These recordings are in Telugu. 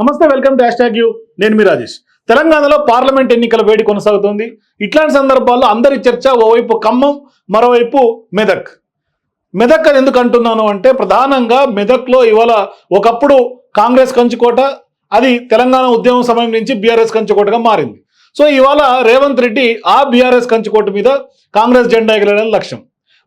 నమస్తే, వెల్కమ్ టు #యూ. నేను మీ రాజేష్. తెలంగాణలో పార్లమెంట్ ఎన్నికల వేడి కొనసాగుతోంది. ఇట్లాంటి సందర్భాల్లో అందరి చర్చ ఓవైపు ఖమ్మం, మరోవైపు మెదక్. మెదక్ అని ఎందుకు అంటున్నాను అంటే, ప్రధానంగా మెదక్లో ఇవాళ ఒకప్పుడు కాంగ్రెస్ కంచుకోట, అది తెలంగాణ ఉద్యమం సమయం నుంచి బీఆర్ఎస్ కంచుకోటగా మారింది. సో ఇవాళ రేవంత్ రెడ్డి ఆ బీఆర్ఎస్ కంచుకోట మీద కాంగ్రెస్ జెండా ఎగరేయడం లక్ష్యం.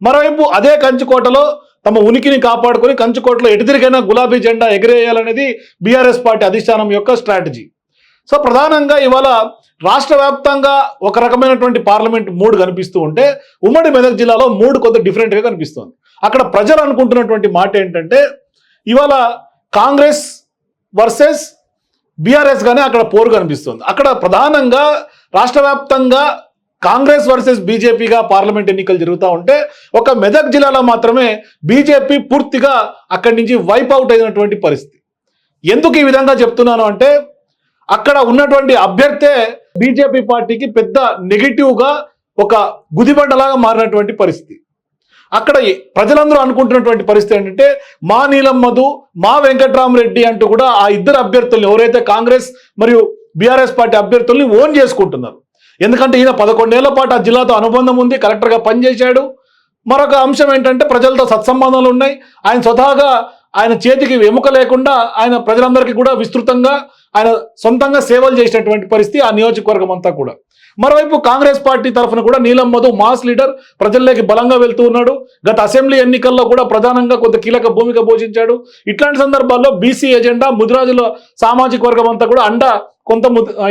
మరోవైపు అదే కంచుకోటలో తమ ఉనికిని కాపాడుకొని కంచుకోటలో ఎటుతిరిగైనా గులాబీ జెండా ఎగరేయాలనేది బీఆర్ఎస్ పార్టీ అధిష్టానం యొక్క స్ట్రాటజీ. సో ప్రధానంగా ఇవాళ రాష్ట్ర వ్యాప్తంగా ఒక రకమైనటువంటి పార్లమెంట్ మూడ్ కనిపిస్తూ ఉంటే, ఉమ్మడి మెదక్ జిల్లాలో మూడ్ కొంత డిఫరెంట్గా కనిపిస్తుంది. అక్కడ ప్రజలు అనుకుంటున్నటువంటి మాట ఏంటంటే, ఇవాళ కాంగ్రెస్ వర్సెస్ బీఆర్ఎస్ గానే అక్కడ పోరు కనిపిస్తుంది. అక్కడ ప్రధానంగా రాష్ట్ర వ్యాప్తంగా కాంగ్రెస్ వర్సెస్ బీజేపీగా పార్లమెంట్ ఎన్నికలు జరుగుతూ ఉంటే, ఒక మెదక్ జిల్లాలో మాత్రమే బీజేపీ పూర్తిగా అక్కడి నుంచి వైప్ అవుట్ అయినటువంటి పరిస్థితి. ఎందుకు ఈ విధంగా చెప్తున్నాను అంటే, అక్కడ ఉన్నటువంటి అభ్యర్థే బీజేపీ పార్టీకి పెద్ద నెగిటివ్గా ఒక గుదిబండలాగా మారినటువంటి పరిస్థితి. అక్కడ ప్రజలందరూ అనుకుంటున్నటువంటి పరిస్థితి ఏంటంటే, మా నీలం మధు, మా వెంకట్రామరెడ్డి అంటూ కూడా ఆ ఇద్దరు అభ్యర్థుల్ని, ఎవరైతే కాంగ్రెస్ మరియు బీఆర్ఎస్ పార్టీ అభ్యర్థుల్ని ఓన్ చేసుకుంటున్నారు. ఎందుకంటే ఈయన 11 ఏళ్ల పాటు ఆ జిల్లాతో అనుబంధం ఉంది, కలెక్టర్గా పనిచేశాడు. మరొక అంశం ఏంటంటే, ప్రజలతో సత్సంబంధాలు ఉన్నాయి. ఆయన స్వతహాగా ఆయన చేతికి వెముక లేకుండా ఆయన ప్రజలందరికీ కూడా విస్తృతంగా ఆయన సొంతంగా సేవలు చేసినటువంటి పరిస్థితి ఆ నియోజకవర్గం అంతా కూడా. మరోవైపు కాంగ్రెస్ పార్టీ తరఫున కూడా నీలం మధు మాస్ లీడర్, ప్రజల్లోకి బలంగా వెళ్తూ ఉన్నాడు. గత అసెంబ్లీ ఎన్నికల్లో కూడా ప్రధానంగా కొంత కీలక భూమిక పోషించాడు. ఇట్లాంటి సందర్భాల్లో బీసీ ఎజెండా, ముదిరాజుల సామాజిక వర్గం అంతా కూడా అండ కొంత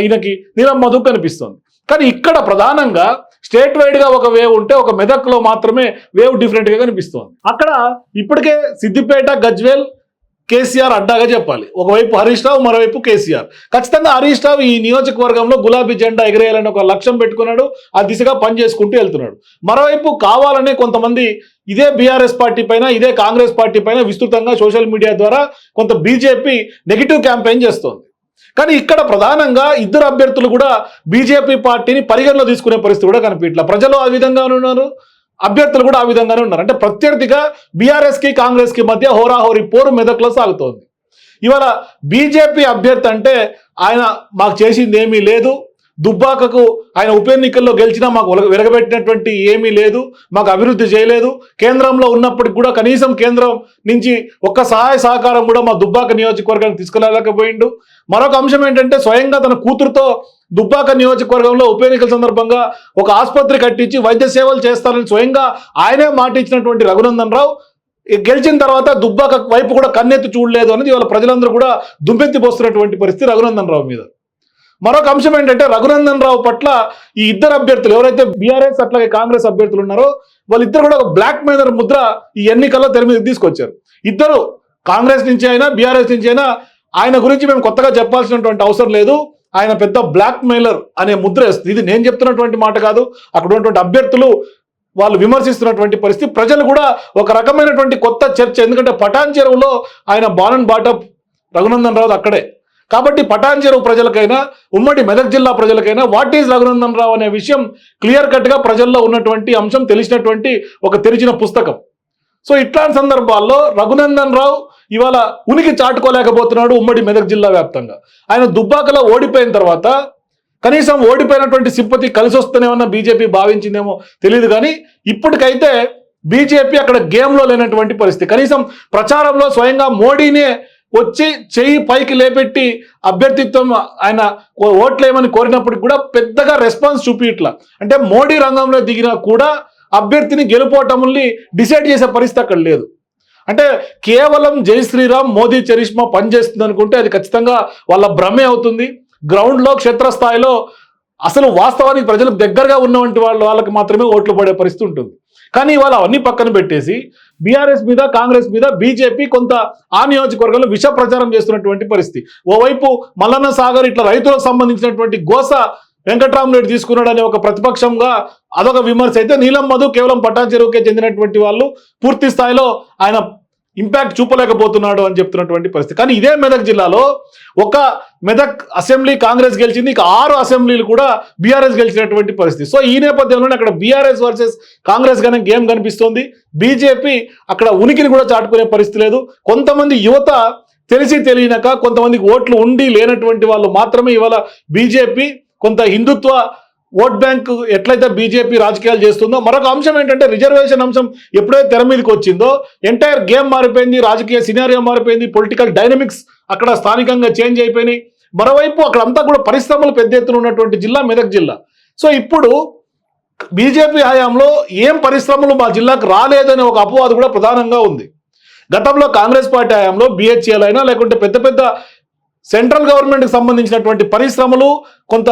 ఈయనకి నీలం మధు కనిపిస్తుంది. కానీ ఇక్కడ ప్రధానంగా స్టేట్ వైడ్ గా ఒక వేవ్ ఉంటే, ఒక మెదక్ లో మాత్రమే వేవ్ డిఫరెంట్ గా కనిపిస్తోంది. అక్కడ ఇప్పటికే సిద్దిపేట, గజ్వేల్ కేసీఆర్ అడ్డాగా చెప్పాలి. ఒకవైపు హరీష్ రావు, మరోవైపు కేసీఆర్. ఖచ్చితంగా హరీష్ రావు ఈ నియోజకవర్గంలో గులాబీ జెండా ఎగరేయాలని ఒక లక్ష్యం పెట్టుకున్నాడు. ఆ దిశగా పనిచేసుకుంటూ వెళ్తున్నాడు. మరోవైపు కావాలనే కొంతమంది ఇదే బీఆర్ఎస్ పార్టీ పైన, ఇదే కాంగ్రెస్ పార్టీ పైన విస్తృతంగా సోషల్ మీడియా ద్వారా కొంత బీజేపీ నెగిటివ్ క్యాంపెయిన్ చేస్తోంది. కానీ ఇక్కడ ప్రధానంగా ఇద్దరు అభ్యర్థులు కూడా బీజేపీ పార్టీని పరిగణలో తీసుకునే పరిస్థితి కూడా కనిపించట్లేదు. ప్రజలు ఆ విధంగానే ఉన్నారు, అభ్యర్థులు కూడా ఆ విధంగానే ఉన్నారు. అంటే ప్రత్యర్థిగా బీఆర్ఎస్కి కాంగ్రెస్కి మధ్య హోరాహోరీ పోరు మెదక్లో సాగుతోంది. ఇవాళ బీజేపీ అభ్యర్థి అంటే, ఆయన మాకు చేసింది ఏమీ లేదు, దుబ్బాకకు ఆయన ఉప ఎన్నికల్లో గెలిచినా మాకు వెలగబెట్టినటువంటి ఏమీ లేదు, మాకు అభివృద్ధి చేయలేదు, కేంద్రంలో ఉన్నప్పటికి కూడా కనీసం కేంద్రం నుంచి ఒక్క సహాయ సహకారం కూడా మా దుబ్బాక నియోజకవర్గానికి తీసుకెళ్ళలేకపోయిండు. మరొక అంశం ఏంటంటే, స్వయంగా తన కూతురుతో దుబ్బాక నియోజకవర్గంలో ఉప ఎన్నికల సందర్భంగా ఒక ఆసుపత్రి కట్టించి వైద్య సేవలు చేస్తారని స్వయంగా ఆయనే మాట ఇచ్చినటువంటి రఘునందన్ రావు గెలిచిన తర్వాత దుబ్బాక వైపు కూడా కన్నెత్తి చూడలేదు అనేది ఇవాళ ప్రజలందరూ కూడా దుమ్మెత్తి పోస్తున్నటువంటి పరిస్థితి రఘునందన్ రావు మీద. మరొక అంశం ఏంటంటే, రఘునందన్ రావు పట్ల ఈ ఇద్దరు అభ్యర్థులు, ఎవరైతే బీఆర్ఎస్ అట్లాగే కాంగ్రెస్ అభ్యర్థులు ఉన్నారో, వాళ్ళిద్దరు కూడా ఒక బ్లాక్ మెయిలర్ ముద్ర ఈ ఎన్నికల్లో తెర మీద తీసుకొచ్చారు. ఇద్దరు కాంగ్రెస్ నుంచి అయినా బీఆర్ఎస్ నుంచి అయినా ఆయన గురించి మేము కొత్తగా చెప్పాల్సినటువంటి అవసరం లేదు, ఆయన పెద్ద బ్లాక్ మెయిలర్ అనే ముద్ర వేస్తుంది. ఇది నేను చెప్తున్నటువంటి మాట కాదు, అక్కడ ఉన్నటువంటి అభ్యర్థులు వాళ్ళు విమర్శిస్తున్నటువంటి పరిస్థితి. ప్రజలు కూడా ఒక రకమైనటువంటి కొత్త చర్చ, ఎందుకంటే పటాన్ చెరువులో ఆయన బాణన్ బాటప్ రఘునందన్ రావు అక్కడే. కాబట్టి పటాన్ చెరువు ప్రజలకైనా, ఉమ్మడి మెదక్ జిల్లా ప్రజలకైనా వాట్ ఈజ్ రఘునందన్ రావు అనే విషయం క్లియర్ కట్గా ప్రజల్లో ఉన్నటువంటి అంశం తెలిసినటువంటి ఒక తెరిచిన పుస్తకం. సో ఇట్లాంటి సందర్భాల్లో రఘునందన్ రావు ఇవాళ ఉనికి చాటుకోలేకపోతున్నాడు ఉమ్మడి మెదక్ జిల్లా వ్యాప్తంగా. ఆయన దుబ్బాకలో ఓడిపోయిన తర్వాత కనీసం ఓడిపోయినటువంటి సింపతి కలిసి వస్తూనేమన్నా బీజేపీ భావించిందేమో తెలియదు. కానీ ఇప్పటికైతే బీజేపీ అక్కడ గేమ్లో లేనటువంటి పరిస్థితి. కనీసం ప్రచారంలో స్వయంగా మోడీనే వచ్చి చెయ్యి పైకి లేపెట్టి అభ్యర్థిత్వం ఆయన ఓట్లేమని కోరినప్పటికి కూడా పెద్దగా రెస్పాన్స్ చూపిట్లా. అంటే మోడీ రంగంలో దిగినా కూడా అభ్యర్థిని గెలుపోవటముల్ని డిసైడ్ చేసే పరిస్థితి అక్కడ లేదు. అంటే కేవలం జై శ్రీరామ్, మోదీ చరిష్మా పనిచేస్తుంది అనుకుంటే అది ఖచ్చితంగా వాళ్ళ భ్రమే అవుతుంది. గ్రౌండ్లో, క్షేత్రస్థాయిలో అసలు వాస్తవానికి ప్రజలకు దగ్గరగా ఉన్నటువంటి వాళ్ళకి మాత్రమే ఓట్లు పడే పరిస్థితి ఉంటుంది. కానీ ఇవాళ అవన్నీ పక్కన పెట్టేసి బీఆర్ఎస్ మీద, కాంగ్రెస్ మీద బీజేపీ కొంత ఆ నియోజకవర్గంలో విష ప్రచారం చేస్తున్నటువంటి పరిస్థితి. ఓవైపు మల్లన్న సాగర్ ఇట్లా రైతులకు సంబంధించినటువంటి గోస వెంకట్రామరెడ్డి తీసుకున్నాడు అనే ఒక ప్రతిపక్షంగా అదొక విమర్శ అయితే, నీలం మధు కేవలం పటాన్ చెరువుకే చెందినటువంటి వాళ్ళు పూర్తి స్థాయిలో ఆయన ఇంపాక్ట్ చూపలేకపోతున్నాడు అని చెప్తున్నటువంటి పరిస్థితి. కానీ ఇదే మెదక్ జిల్లాలో ఒక మెదక్ అసెంబ్లీ కాంగ్రెస్ గెలిచింది, ఇక 6 అసెంబ్లీలు కూడా బీఆర్ఎస్ గెలిచినటువంటి పరిస్థితి. సో ఈ నేపథ్యంలోనే అక్కడ బీఆర్ఎస్ వర్సెస్ కాంగ్రెస్ గానే గేమ్ కనిపిస్తోంది. బీజేపీ అక్కడ ఉనికిని కూడా చాటుకునే పరిస్థితి లేదు. కొంతమంది యువత తెలిసి తెలియనక కొంతమందికి ఓట్లు ఉండి లేనటువంటి వాళ్ళు మాత్రమే ఇవాళ బీజేపీ కొంత హిందుత్వ ఓట్ బ్యాంక్ ఎట్లయితే బీజేపీ రాజకీయాలు చేస్తుందో, మరొక అంశం ఏంటంటే రిజర్వేషన్ అంశం ఎప్పుడైతే తెర మీదకి వచ్చిందో ఎంటైర్ గేమ్ మారిపోయింది, రాజకీయ సినారియో మారిపోయింది, పొలిటికల్ డైనమిక్స్ అక్కడ స్థానికంగా చేంజ్ అయిపోయినాయి. మరోవైపు అక్కడంతా కూడా పరిశ్రమలు పెద్ద ఎత్తున ఉన్నటువంటి జిల్లా మెదక్ జిల్లా. సో ఇప్పుడు బీజేపీ హయాంలో ఏం పరిశ్రమలు మా జిల్లాకు రాలేదనే ఒక అపవాదు కూడా ప్రధానంగా ఉంది. గతంలో కాంగ్రెస్ పార్టీ హయాంలో బిహెచ్ఎల్ అయినా లేకుంటే పెద్ద పెద్ద సెంట్రల్ గవర్నమెంట్కి సంబంధించినటువంటి పరిశ్రమలు కొంత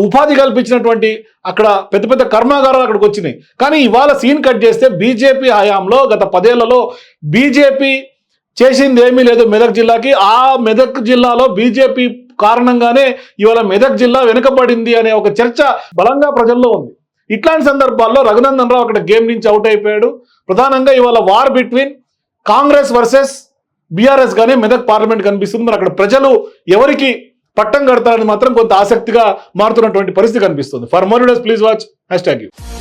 ఉపాధి కల్పించినటువంటి అక్కడ పెద్ద పెద్ద కర్మాగారాలు అక్కడికి వచ్చినాయి. కానీ ఇవాళ సీన్ కట్ చేస్తే బీజేపీ హయాంలో గత 10 ఏళ్లలో బీజేపీ చేసింది ఏమీ లేదు మెదక్ జిల్లాకి. ఆ మెదక్ జిల్లాలో బీజేపీ కారణంగానే ఇవాళ మెదక్ జిల్లా వెనుకబడింది అనే ఒక చర్చ బలంగా ప్రజల్లో ఉంది. ఇట్లాంటి సందర్భాల్లో రఘునందన్ రావు అక్కడ గేమ్ నుంచి అవుట్ అయిపోయాడు. ప్రధానంగా ఇవాళ war between Congress versus BRS గానే మెదక్ పార్లమెంట్ కనిపిస్తుంది. మరి అక్కడ ప్రజలు ఎవరికి పట్టం కడతారని మాత్రం కొంత ఆసక్తిగా మారుతున్నటువంటి పరిస్థితి కనిపిస్తుంది. For more videos please watch #.